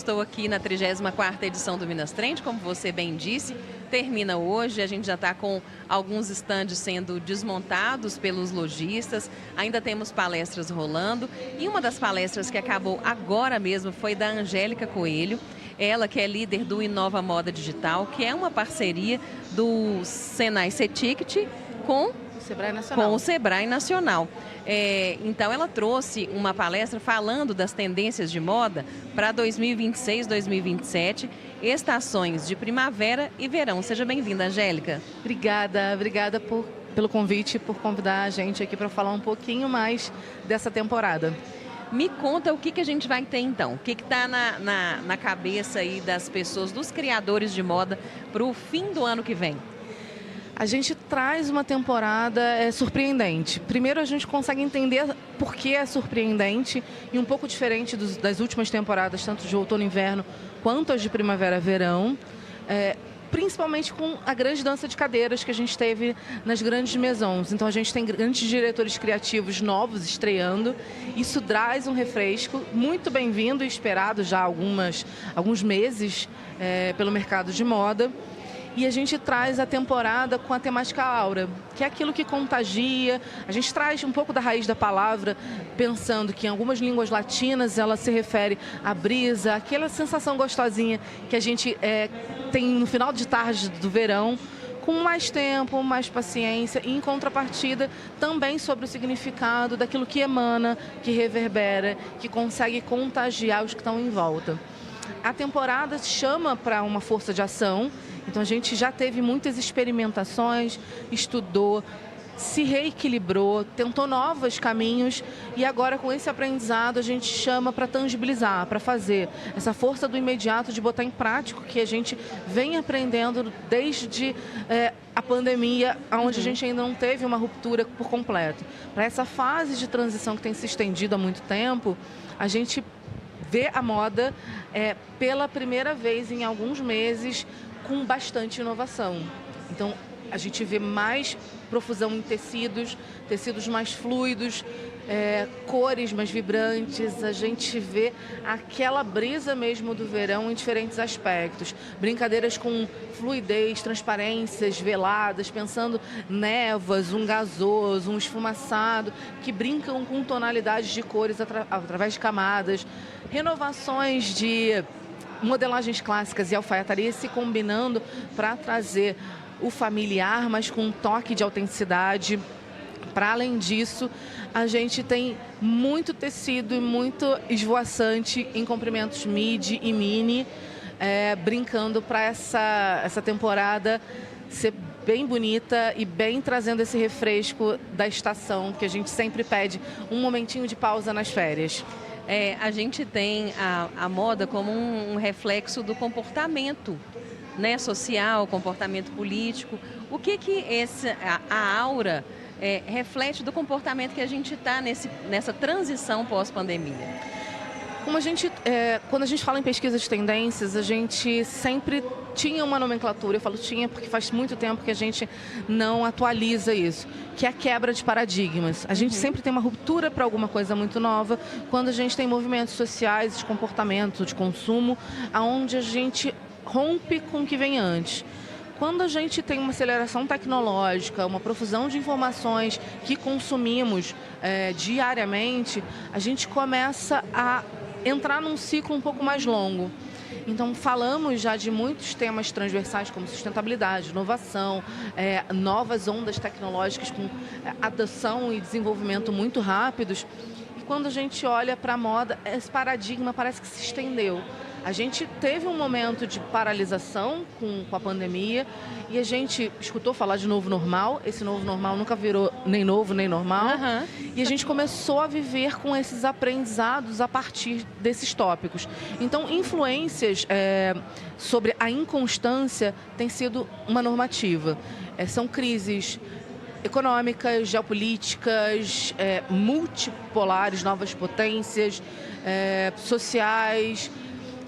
Estou aqui na 34ª edição do Minas Trend, como você bem disse, termina hoje, a gente já está com alguns estandes sendo desmontados pelos lojistas, ainda temos palestras rolando e uma das palestras que acabou agora mesmo foi da Angélica Coelho, ela que é líder do Inova Moda Digital, que é uma parceria do Senai CETICT com o Sebrae Nacional. Então ela trouxe uma palestra falando das tendências de moda para 2026, 2027, estações de primavera e verão. Seja bem-vinda, Angélica. Obrigada pelo convite, por convidar a gente aqui para falar um pouquinho mais dessa temporada. Me conta o que a gente vai ter então, o que está na cabeça aí das pessoas, dos criadores de moda para o fim do ano que vem. A gente traz uma temporada surpreendente. Primeiro, a gente consegue entender por que é surpreendente e um pouco diferente das últimas temporadas, tanto de outono e inverno, quanto as de primavera e verão. Principalmente com a grande dança de cadeiras que a gente teve nas grandes maisons. Então, a gente tem grandes diretores criativos novos estreando. Isso traz um refresco muito bem-vindo e esperado já há alguns meses pelo mercado de moda. E a gente traz a temporada com a temática aura, que é aquilo que contagia. A gente traz um pouco da raiz da palavra, pensando que em algumas línguas latinas ela se refere à brisa, aquela sensação gostosinha que a gente tem no final de tarde do verão, com mais tempo, mais paciência e, em contrapartida, também sobre o significado daquilo que emana, que reverbera, que consegue contagiar os que estão em volta. A temporada chama para uma força de ação. Então, a gente já teve muitas experimentações, estudou, se reequilibrou, tentou novos caminhos e agora, com esse aprendizado, a gente chama para tangibilizar, para fazer essa força do imediato de botar em prática o que a gente vem aprendendo desde a pandemia, onde a gente ainda não teve uma ruptura por completo. Para essa fase de transição que tem se estendido há muito tempo, a gente vê a moda pela primeira vez em alguns meses com bastante inovação. Então, a gente vê mais profusão em tecidos mais fluidos, cores mais vibrantes, a gente vê aquela brisa mesmo do verão em diferentes aspectos. Brincadeiras com fluidez, transparências veladas, pensando névoas, um gasoso, um esfumaçado, que brincam com tonalidades de cores através de camadas. Renovações de modelagens clássicas e alfaiataria se combinando para trazer o familiar, mas com um toque de autenticidade. Para além disso, a gente tem muito tecido e muito esvoaçante em comprimentos midi e mini, brincando para essa temporada ser bem bonita e bem trazendo esse refresco da estação, que a gente sempre pede um momentinho de pausa nas férias. A gente tem a moda como um reflexo do comportamento, né, social, comportamento político. O que a aura reflete do comportamento que a gente está nessa transição pós-pandemia? Quando a gente fala em pesquisa de tendências, a gente sempre tinha uma nomenclatura. Eu falo tinha porque faz muito tempo que a gente não atualiza isso, que é a quebra de paradigmas. A gente sempre tem uma ruptura para alguma coisa muito nova quando a gente tem movimentos sociais, de comportamento, de consumo, onde a gente rompe com o que vem antes. Quando a gente tem uma aceleração tecnológica, uma profusão de informações que consumimos diariamente, a gente começa a entrar num ciclo um pouco mais longo. Então, falamos já de muitos temas transversais como sustentabilidade, inovação, novas ondas tecnológicas com adoção e desenvolvimento muito rápidos. E quando a gente olha para a moda, esse paradigma parece que se estendeu. A gente teve um momento de paralisação com a pandemia e a gente escutou falar de novo normal. Esse novo normal nunca virou nem novo nem normal. E a gente começou a viver com esses aprendizados a partir desses tópicos. Então, influências sobre a inconstância tem sido uma normativa. São crises econômicas, geopolíticas, multipolares, novas potências, sociais,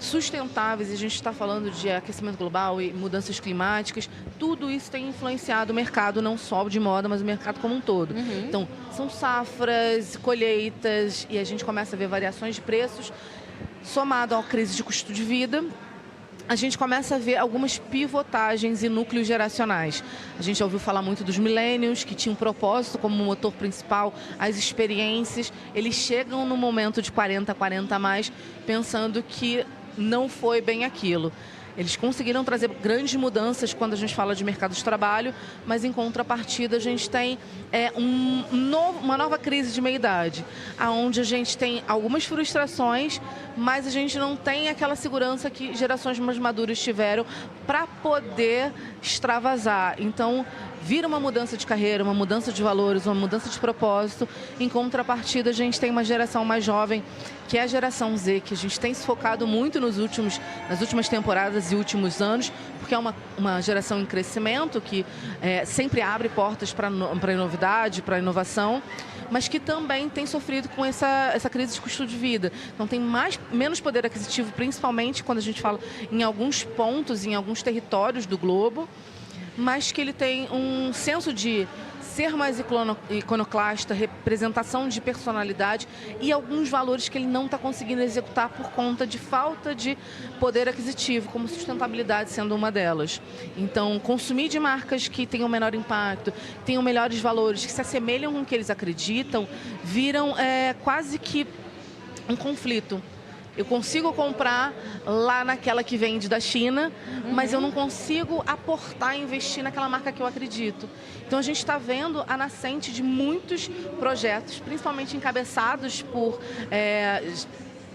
sustentáveis, e a gente está falando de aquecimento global e mudanças climáticas, tudo isso tem influenciado o mercado, não só de moda, mas o mercado como um todo. Então, são safras, colheitas, e a gente começa a ver variações de preços somado à crise de custo de vida, a gente começa a ver algumas pivotagens e núcleos geracionais. A gente já ouviu falar muito dos millennials, que tinham um propósito como motor principal, as experiências. Eles chegam no momento de 40 a mais, pensando que não foi bem aquilo. Eles conseguiram trazer grandes mudanças quando a gente fala de mercado de trabalho, mas em contrapartida a gente tem uma nova crise de meia-idade, onde a gente tem algumas frustrações, mas a gente não tem aquela segurança que gerações mais maduras tiveram para poder extravasar. Então, vira uma mudança de carreira, uma mudança de valores, uma mudança de propósito. Em contrapartida, a gente tem uma geração mais jovem, que é a geração Z, que a gente tem se focado muito nas últimas temporadas e últimos anos, porque é uma geração em crescimento, que sempre abre portas para a novidade, para a inovação, mas que também tem sofrido com essa crise de custo de vida. Então tem menos poder aquisitivo, principalmente quando a gente fala em alguns pontos, em alguns territórios do globo, mas que ele tem um senso de ser mais iconoclasta, representação de personalidade e alguns valores que ele não está conseguindo executar por conta de falta de poder aquisitivo, como sustentabilidade sendo uma delas. Então, consumir de marcas que tenham menor impacto, tenham melhores valores, que se assemelham com o que eles acreditam, viram quase que um conflito. Eu consigo comprar lá naquela que vende da China, mas eu não consigo aportar, investir naquela marca que eu acredito. Então a gente está vendo a nascente de muitos projetos, principalmente encabeçados por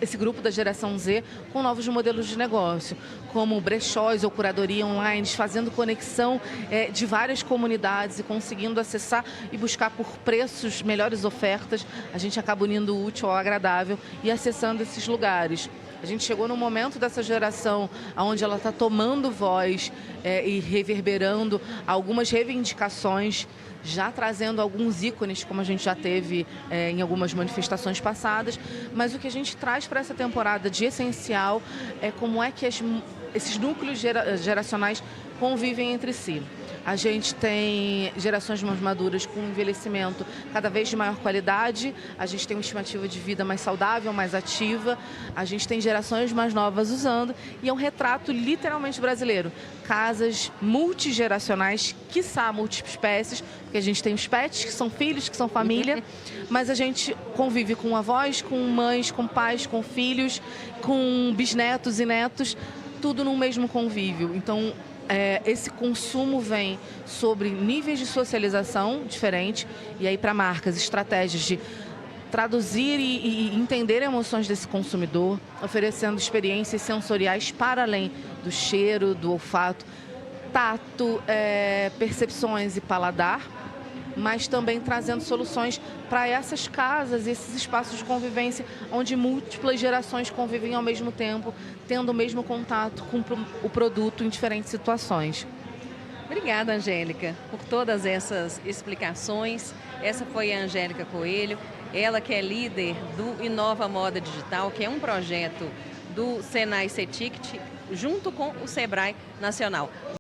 esse grupo da geração Z, com novos modelos de negócio, como brechós ou curadoria online, fazendo conexão de várias comunidades e conseguindo acessar e buscar por preços melhores ofertas. A gente acaba unindo o útil ao agradável e acessando esses lugares. A gente chegou no momento dessa geração onde ela está tomando voz e reverberando algumas reivindicações, já trazendo alguns ícones, como a gente já teve em algumas manifestações passadas, mas o que a gente traz para essa temporada de essencial é como é que esses núcleos geracionais convivem entre si. A gente tem gerações mais maduras com envelhecimento cada vez de maior qualidade, a gente tem uma estimativa de vida mais saudável, mais ativa, a gente tem gerações mais novas usando, e é um retrato literalmente brasileiro. Casas multigeracionais, quiçá multiespécies, porque a gente tem os pets, que são filhos, que são família, mas a gente convive com avós, com mães, com pais, com filhos, com bisnetos e netos, tudo no mesmo convívio. Então, esse consumo vem sobre níveis de socialização diferentes, e aí para marcas, estratégias de traduzir e entender emoções desse consumidor, oferecendo experiências sensoriais para além do cheiro, do olfato, tato, percepções e paladar, mas também trazendo soluções para essas casas, esses espaços de convivência, onde múltiplas gerações convivem ao mesmo tempo, tendo o mesmo contato com o produto em diferentes situações. Obrigada, Angélica, por todas essas explicações. Essa foi a Angélica Coelho, ela que é líder do Inova Moda Digital, que é um projeto do Senai CETICT, junto com o Sebrae Nacional.